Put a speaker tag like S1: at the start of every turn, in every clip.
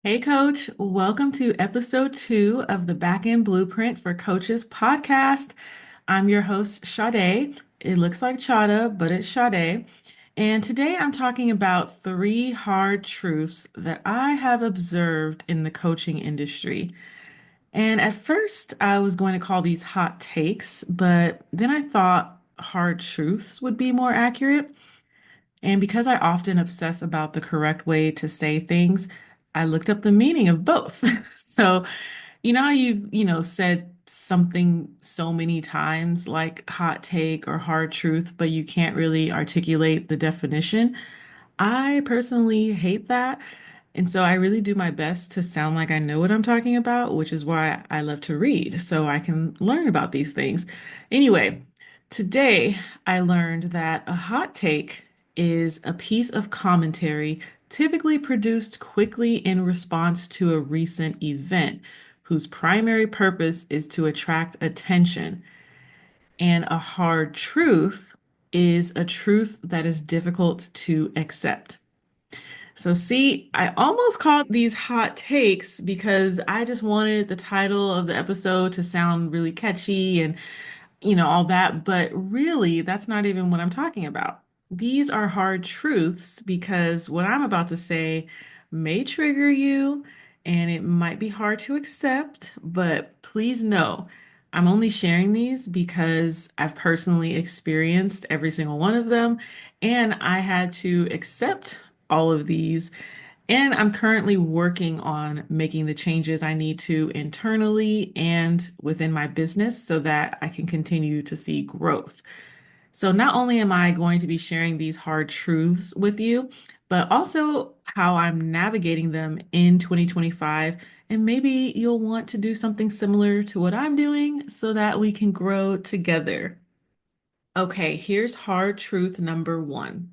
S1: Hey, Coach. Welcome to episode 2 of the Back End Blueprint for Coaches podcast. I'm your host, Sha-day. It looks like Chada, but it's Sha-day. And today I'm talking about 3 hard truths that I have observed in the coaching industry. And at first, I was going to call these hot takes, but then I thought hard truths would be more accurate. And because I often obsess about the correct way to say things, I looked up the meaning of both. So, you know how you've said something so many times like hot take or hard truth, but you can't really articulate the definition? I personally hate that. And so I really do my best to sound like I know what I'm talking about, which is why I love to read so I can learn about these things. Anyway, today I learned that a hot take is a piece of commentary typically produced quickly in response to a recent event whose primary purpose is to attract attention. And a hard truth is a truth that is difficult to accept. So, see, I almost called these hot takes because I just wanted the title of the episode to sound really catchy and, all that. But really, that's not even what I'm talking about. These are hard truths because what I'm about to say may trigger you and it might be hard to accept, but please know I'm only sharing these because I've personally experienced every single one of them and I had to accept all of these. And I'm currently working on making the changes I need to internally and within my business so that I can continue to see growth. So, not only am I going to be sharing these hard truths with you, but also how I'm navigating them in 2025. And maybe you'll want to do something similar to what I'm doing so that we can grow together. Okay, here's hard truth number 1.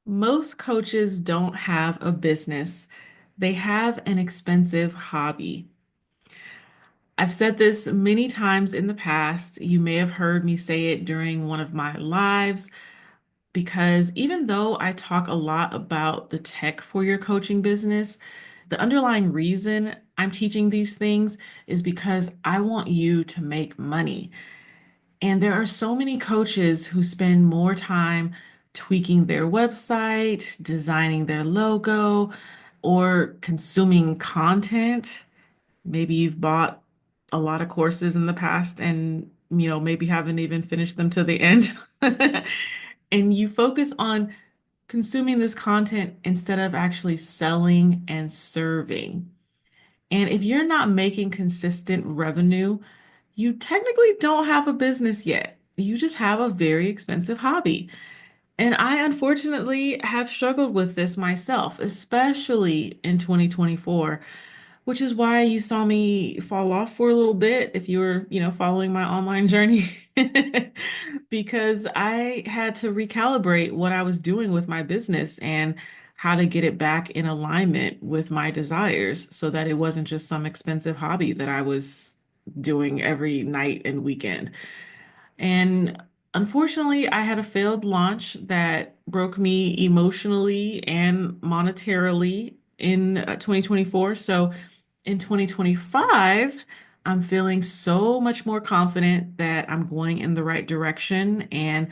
S1: Most coaches don't have a business, they have an expensive hobby. I've said this many times in the past. You may have heard me say it during one of my lives because even though I talk a lot about the tech for your coaching business, the underlying reason I'm teaching these things is because I want you to make money. And there are so many coaches who spend more time tweaking their website, designing their logo, or consuming content. Maybe you've bought a lot of courses in the past and, maybe haven't even finished them to the end. And you focus on consuming this content instead of actually selling and serving. And if you're not making consistent revenue, you technically don't have a business yet. You just have a very expensive hobby. And I unfortunately have struggled with this myself, especially in 2024, which is why you saw me fall off for a little bit if you were, following my online journey, because I had to recalibrate what I was doing with my business and how to get it back in alignment with my desires so that it wasn't just some expensive hobby that I was doing every night and weekend. And unfortunately, I had a failed launch that broke me emotionally and monetarily in 2024. So in 2025, I'm feeling so much more confident that I'm going in the right direction. And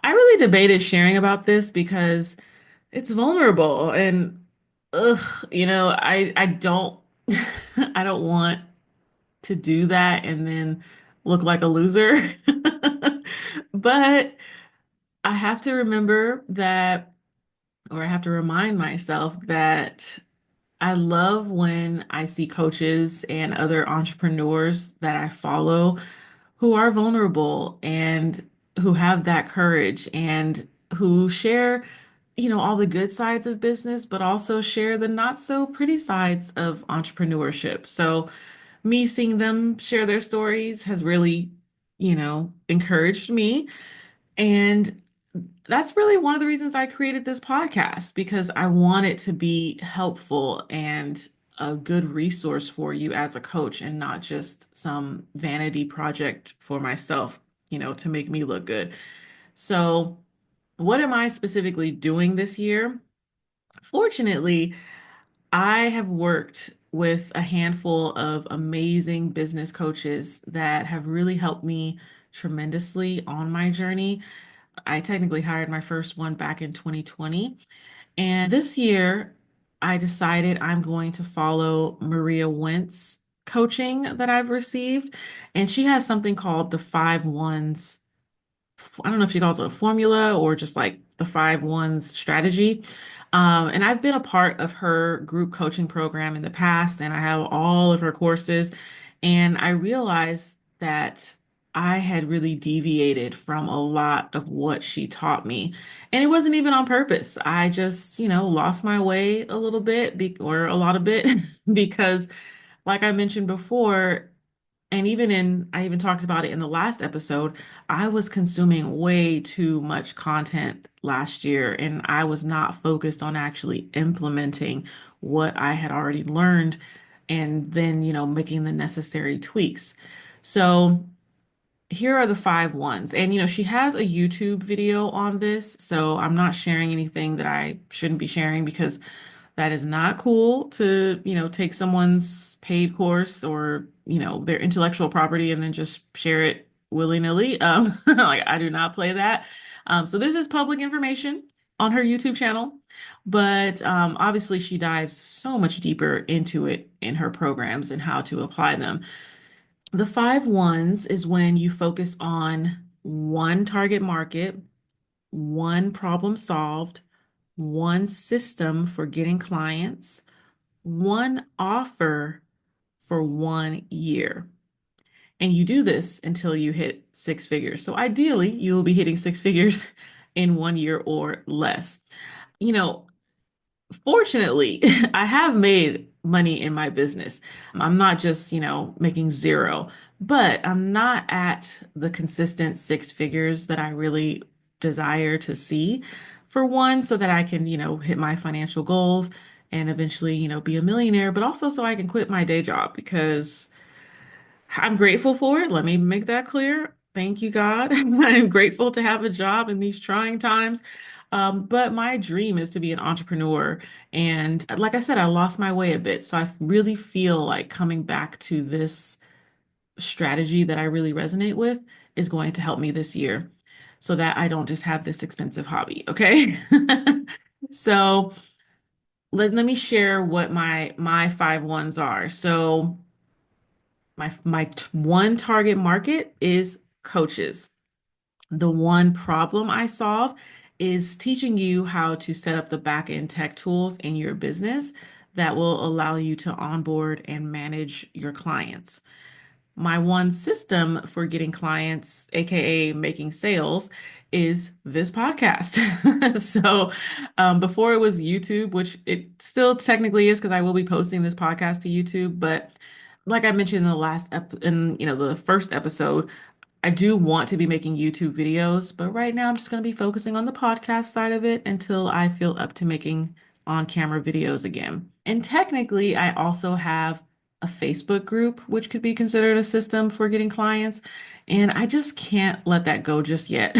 S1: I really debated sharing about this because it's vulnerable and I don't I don't want to do that and then look like a loser. But I have to remember that, or I have to remind myself that I love when I see coaches and other entrepreneurs that I follow who are vulnerable and who have that courage and who share, all the good sides of business, but also share the not so pretty sides of entrepreneurship. So, me seeing them share their stories has really, encouraged me. And that's really one of the reasons I created this podcast because I want it to be helpful and a good resource for you as a coach and not just some vanity project for myself, to make me look good. So, what am I specifically doing this year? Fortunately, I have worked with a handful of amazing business coaches that have really helped me tremendously on my journey. I technically hired my first one back in 2020. And this year, I decided I'm going to follow Maria Wentz coaching that I've received. And she has something called the five ones. I don't know if she calls it a formula or just like the five ones strategy. And I've been a part of her group coaching program in the past, and I have all of her courses. And I realized that I had really deviated from a lot of what she taught me. And it wasn't even on purpose. I just, lost my way a little bit or a lot of bit because, like I mentioned before, and I even talked about it in the last episode, I was consuming way too much content last year, and I was not focused on actually implementing what I had already learned and then, making the necessary tweaks. So here are the five ones. And, she has a YouTube video on this, so I'm not sharing anything that I shouldn't be sharing because that is not cool to, take someone's paid course or, their intellectual property and then just share it willy-nilly. Like I do not play that. So this is public information on her YouTube channel, but obviously she dives so much deeper into it in her programs and how to apply them. The five ones is when you focus on one target market, one problem solved, one system for getting clients, one offer for 1 year. And you do this until you hit six figures. So ideally, you will be hitting six figures in 1 year or less. You know, Fortunately, I have made money in my business. I'm not just, making zero, but I'm not at the consistent six figures that I really desire to see. For one, so that I can, hit my financial goals and eventually, be a millionaire, but also so I can quit my day job because I'm grateful for it. Let me make that clear. Thank you, God. I'm grateful to have a job in these trying times. But my dream is to be an entrepreneur. And like I said, I lost my way a bit. So I really feel like coming back to this strategy that I really resonate with is going to help me this year so that I don't just have this expensive hobby. Okay. So let me share what my five ones are. So one target market is coaches. The one problem I solve is teaching you how to set up the back end tech tools in your business that will allow you to onboard and manage your clients. My one system for getting clients, aka making sales, is this podcast. So before it was YouTube, which it still technically is because I will be posting this podcast to YouTube, but like I mentioned in the the first episode, I do want to be making YouTube videos, but right now I'm just going to be focusing on the podcast side of it until I feel up to making on-camera videos again. And technically, I also have a Facebook group, which could be considered a system for getting clients. And I just can't let that go just yet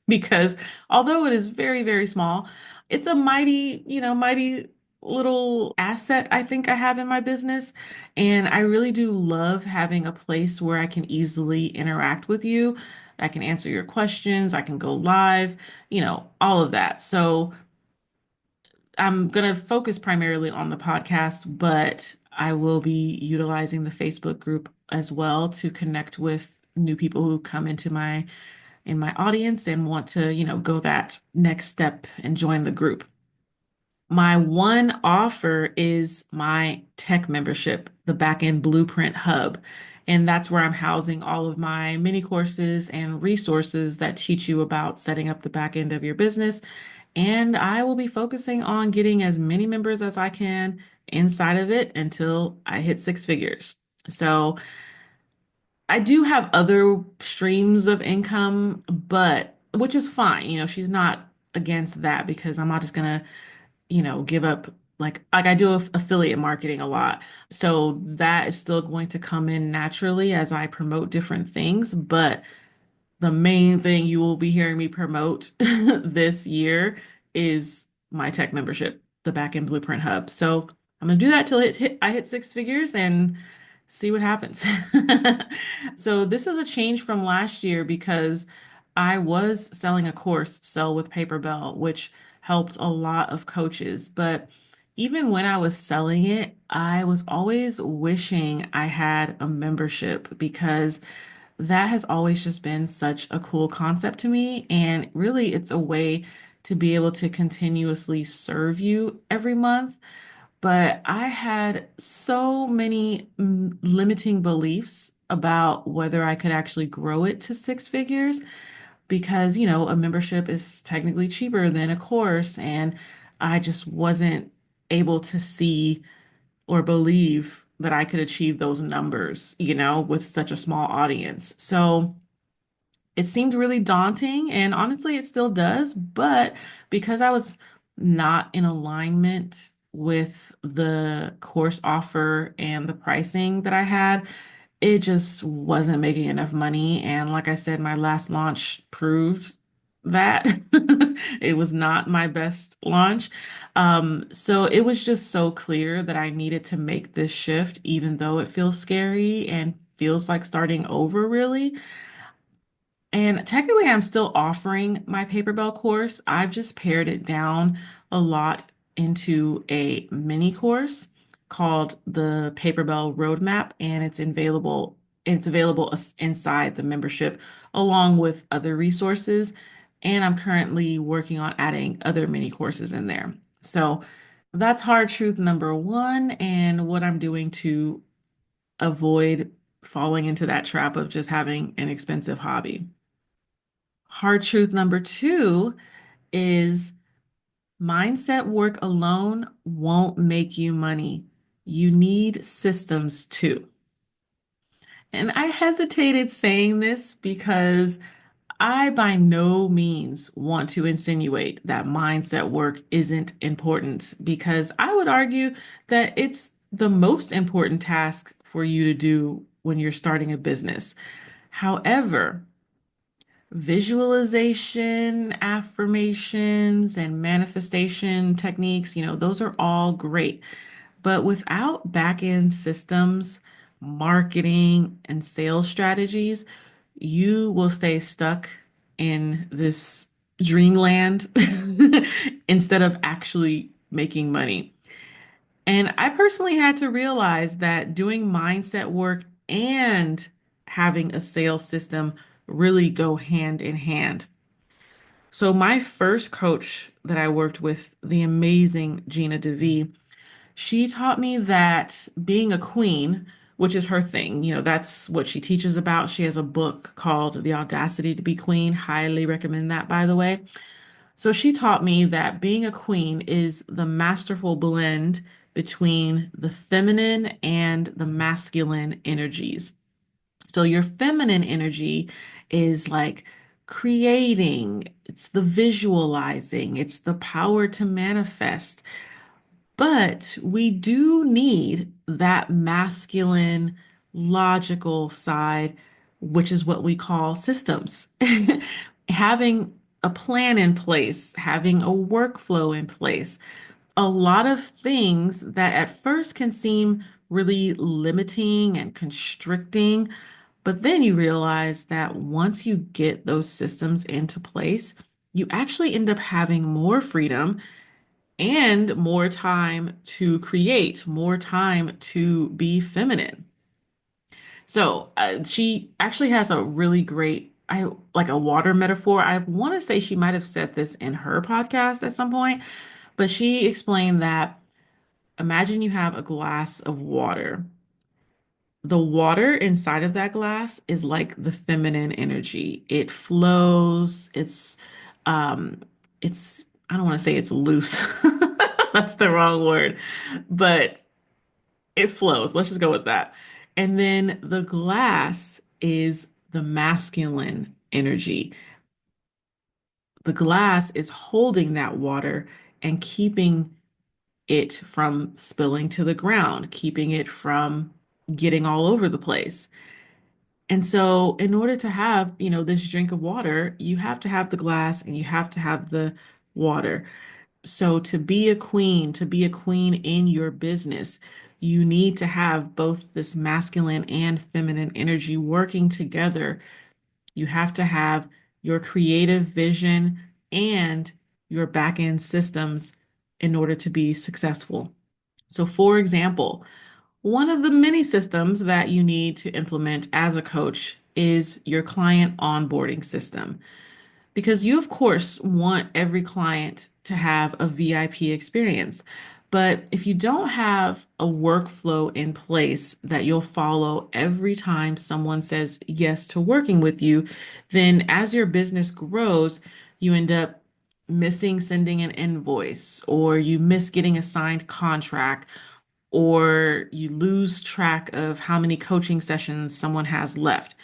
S1: because although it is very, very small, it's a mighty little asset I think I have in my business. And I really do love having a place where I can easily interact with you. I can answer your questions, I can go live, all of that. So I'm going to focus primarily on the podcast, but I will be utilizing the Facebook group as well to connect with new people who come into my audience and want to, go that next step and join the group. My one offer is my tech membership, the Backend Blueprint Hub. And that's where I'm housing all of my mini courses and resources that teach you about setting up the back end of your business. And I will be focusing on getting as many members as I can inside of it until I hit six figures. So I do have other streams of income, but which is fine. She's not against that because I'm not just gonna give up like I do affiliate marketing a lot. So that is still going to come in naturally as I promote different things, but the main thing you will be hearing me promote this year is my tech membership, the Backend Blueprint Hub. So I'm gonna do that till I hit six figures and see what happens. So this is a change from last year because I was selling a course, Sell with Paperbell, which helped a lot of coaches. But even when I was selling it, I was always wishing I had a membership because that has always just been such a cool concept to me. And really, it's a way to be able to continuously serve you every month. But I had so many limiting beliefs about whether I could actually grow it to six figures because, a membership is technically cheaper than a course. And I just wasn't able to see or believe that I could achieve those numbers, with such a small audience. So it seemed really daunting, and honestly, it still does. But because I was not in alignment with the course offer and the pricing that I had, it just wasn't making enough money. And like I said, my last launch proved that it was not my best launch. So it was just so clear that I needed to make this shift, even though it feels scary and feels like starting over, really. And technically, I'm still offering my Paperbell course. I've just pared it down a lot into a mini course called the Paperbell Roadmap, and it's available inside the membership along with other resources. And I'm currently working on adding other mini courses in there. So that's hard truth number one, and what I'm doing to avoid falling into that trap of just having an expensive hobby. Hard truth number two is mindset work alone won't make you money. You need systems too. And I hesitated saying this because I by no means want to insinuate that mindset work isn't important, because I would argue that it's the most important task for you to do when you're starting a business. However, visualization, affirmations, and manifestation techniques, those are all great. But without back-end systems, marketing, and sales strategies, you will stay stuck in this dreamland instead of actually making money. And I personally had to realize that doing mindset work and having a sales system really go hand in hand. So my first coach that I worked with, the amazing Gina DeVee, she taught me that being a queen, which is her thing, that's what she teaches about. She has a book called The Audacity to Be Queen. Highly recommend that, by the way. So she taught me that being a queen is the masterful blend between the feminine and the masculine energies. So your feminine energy is like creating, it's the visualizing, it's the power to manifest. But we do need that masculine, logical side, which is what we call systems. Having a plan in place, having a workflow in place, a lot of things that at first can seem really limiting and constricting, but then you realize that once you get those systems into place, you actually end up having more freedom and more time to create, more time to be feminine. So she actually has a really great, I like a water metaphor. I want to say she might have said this in her podcast at some point, but she explained that imagine you have a glass of water. The water inside of that glass is like the feminine energy. It flows. Um, it's, I don't want to say it's loose. That's the wrong word, but it flows. Let's just go with that. And then the glass is the masculine energy. The glass is holding that water and keeping it from spilling to the ground, keeping it from getting all over the place. And so, in order to have, this drink of water, you have to have the glass and you have to have the water. So to be a queen in your business, you need to have both this masculine and feminine energy working together. You have to have your creative vision and your back end systems in order to be successful. So, for example, one of the many systems that you need to implement as a coach is your client onboarding system. Because you, of course, want every client to have a VIP experience. But if you don't have a workflow in place that you'll follow every time someone says yes to working with you, then as your business grows, you end up missing sending an invoice, or you miss getting a signed contract, or you lose track of how many coaching sessions someone has left.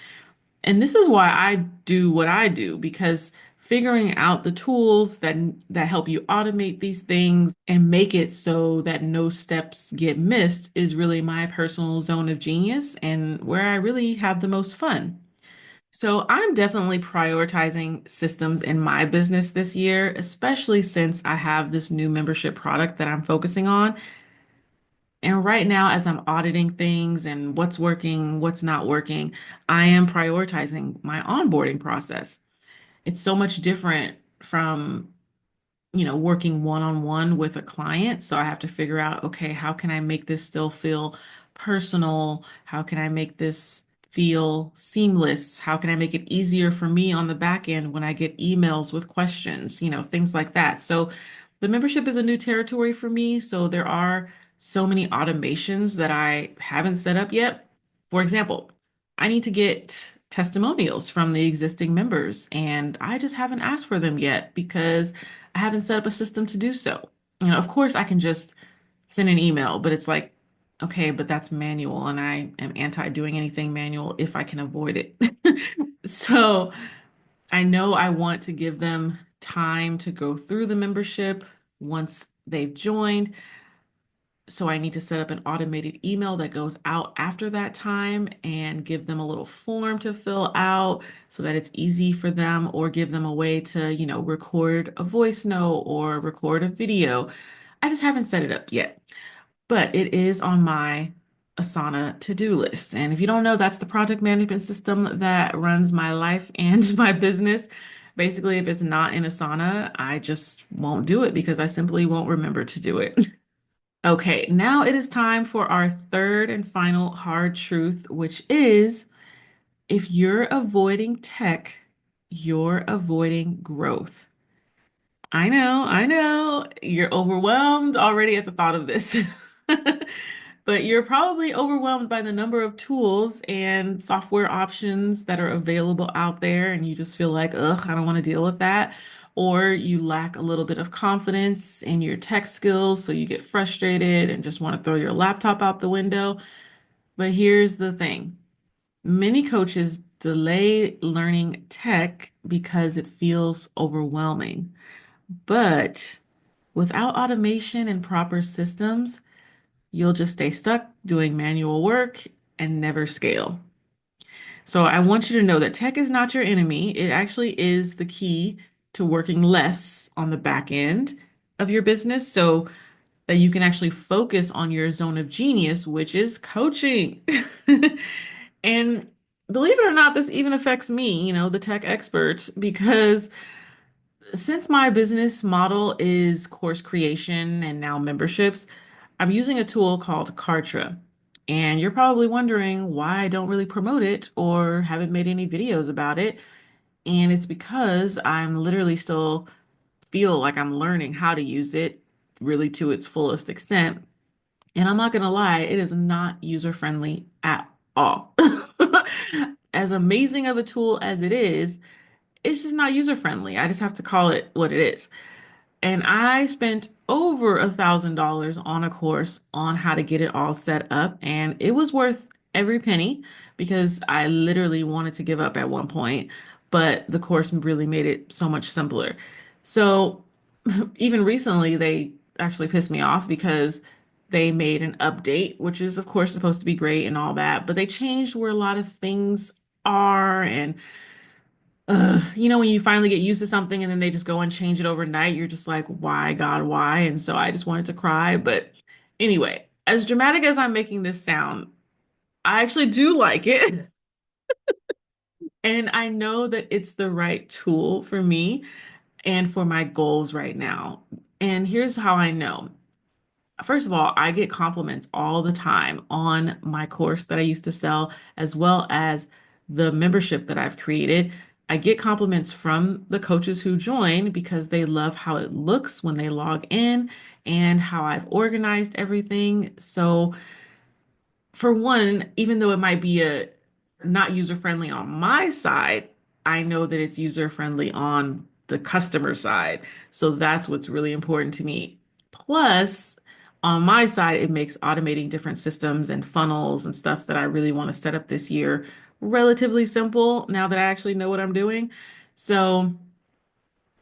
S1: And this is why I do what I do, because figuring out the tools that help you automate these things and make it so that no steps get missed is really my personal zone of genius and where I really have the most fun. So I'm definitely prioritizing systems in my business this year, especially since I have this new membership product that I'm focusing on. And right now, as I'm auditing things and what's working, what's not working, I am prioritizing my onboarding process. It's so much different from working one-on-one with a client. So I have to figure out, okay, how can I make this still feel personal? How can I make this feel seamless? How can I make it easier for me on the back end when I get emails with questions, things like that. So the membership is a new territory for me. So there are so many automations that I haven't set up yet. For example, I need to get testimonials from the existing members, and I just haven't asked for them yet because I haven't set up a system to do so. Of course, I can just send an email, but it's like, okay, but that's manual, and I am anti doing anything manual if I can avoid it. So I know I want to give them time to go through the membership once they've joined. So I need to set up an automated email that goes out after that time and give them a little form to fill out so that it's easy for them, or give them a way to, record a voice note or record a video. I just haven't set it up yet, but it is on my Asana to-do list. And if you don't know, that's the project management system that runs my life and my business. Basically, if it's not in Asana, I just won't do it because I simply won't remember to do it. Okay, now it is time for our third and final hard truth, which is if you're avoiding tech, you're avoiding growth. I know, you're overwhelmed already at the thought of this. But you're probably overwhelmed by the number of tools and software options that are available out there, and you just feel like, ugh, I don't want to deal with that. Or you lack a little bit of confidence in your tech skills, so you get frustrated and just want to throw your laptop out the window. But here's the thing. Many coaches delay learning tech because it feels overwhelming. But without automation and proper systems, you'll just stay stuck doing manual work and never scale. So I want you to know that tech is not your enemy. It actually is the key to working less on the back end of your business so that you can actually focus on your zone of genius, which is coaching. And believe it or not, this even affects me, the tech expert, because since my business model is course creation and now memberships, I'm using a tool called Kartra. And you're probably wondering why I don't really promote it or haven't made any videos about it. And it's because I'm literally still feel like I'm learning how to use it really to its fullest extent. And I'm not gonna lie, it is not user friendly at all. As amazing of a tool as it is, it's just not user friendly. I just have to call it what it is. And I spent over $1,000 on a course on how to get it all set up. And it was worth every penny because I literally wanted to give up at one point, but the course really made it so much simpler. So even recently, they actually pissed me off because they made an update, which is, of course, supposed to be great and all that, but they changed where a lot of things are. And when you finally get used to something and then they just go and change it overnight, you're just like, why, God, why? And so I just wanted to cry. But anyway, as dramatic as I'm making this sound, I actually do like it. And I know that it's the right tool for me and for my goals right now. And here's how I know. First of all, I get compliments all the time on my course that I used to sell, as well as the membership that I've created. I get compliments from the coaches who join because they love how it looks when they log in and how I've organized everything. So, for one, even though it might be a not user friendly on my side, I know that it's user friendly on the customer side. So that's what's really important to me. Plus, on my side, it makes automating different systems and funnels and stuff that I really want to set up this year relatively simple now that I actually know what I'm doing. So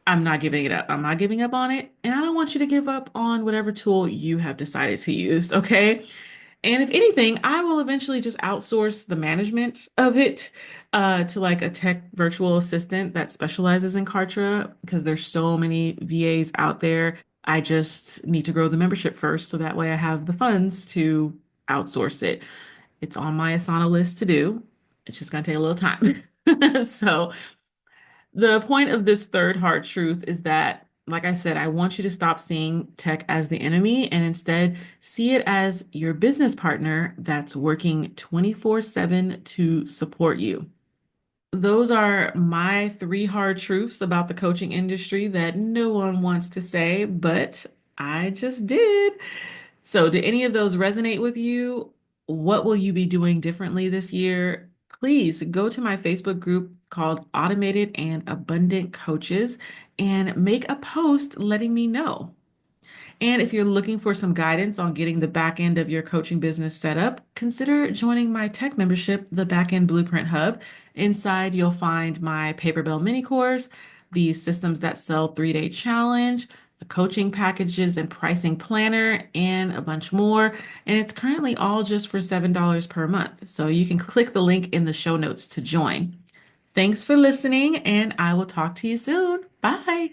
S1: I'm not giving it up. I'm not giving up on it. And I don't want you to give up on whatever tool you have decided to use. Okay. And if anything, I will eventually just outsource the management of it to like a tech virtual assistant that specializes in Kartra because there's so many VAs out there. I just need to grow the membership first so that way I have the funds to outsource it. It's on my Asana list to do. It's just going to take a little time. So, the point of this third hard truth is that, like I said, I want you to stop seeing tech as the enemy and instead see it as your business partner that's working 24/7 to support you. Those are my three hard truths about the coaching industry that no one wants to say, but I just did. So, do any of those resonate with you? What will you be doing differently this year? Please go to my Facebook group called Automated and Abundant Coaches and make a post letting me know. And if you're looking for some guidance on getting the back end of your coaching business set up, consider joining my tech membership, the Backend Blueprint Hub. Inside, you'll find my Paperbell mini course, the Systems That Sell 3-day challenge, the coaching packages and pricing planner, and a bunch more. And it's currently all just for $7 per month. So you can click the link in the show notes to join. Thanks for listening, and I will talk to you soon. Bye.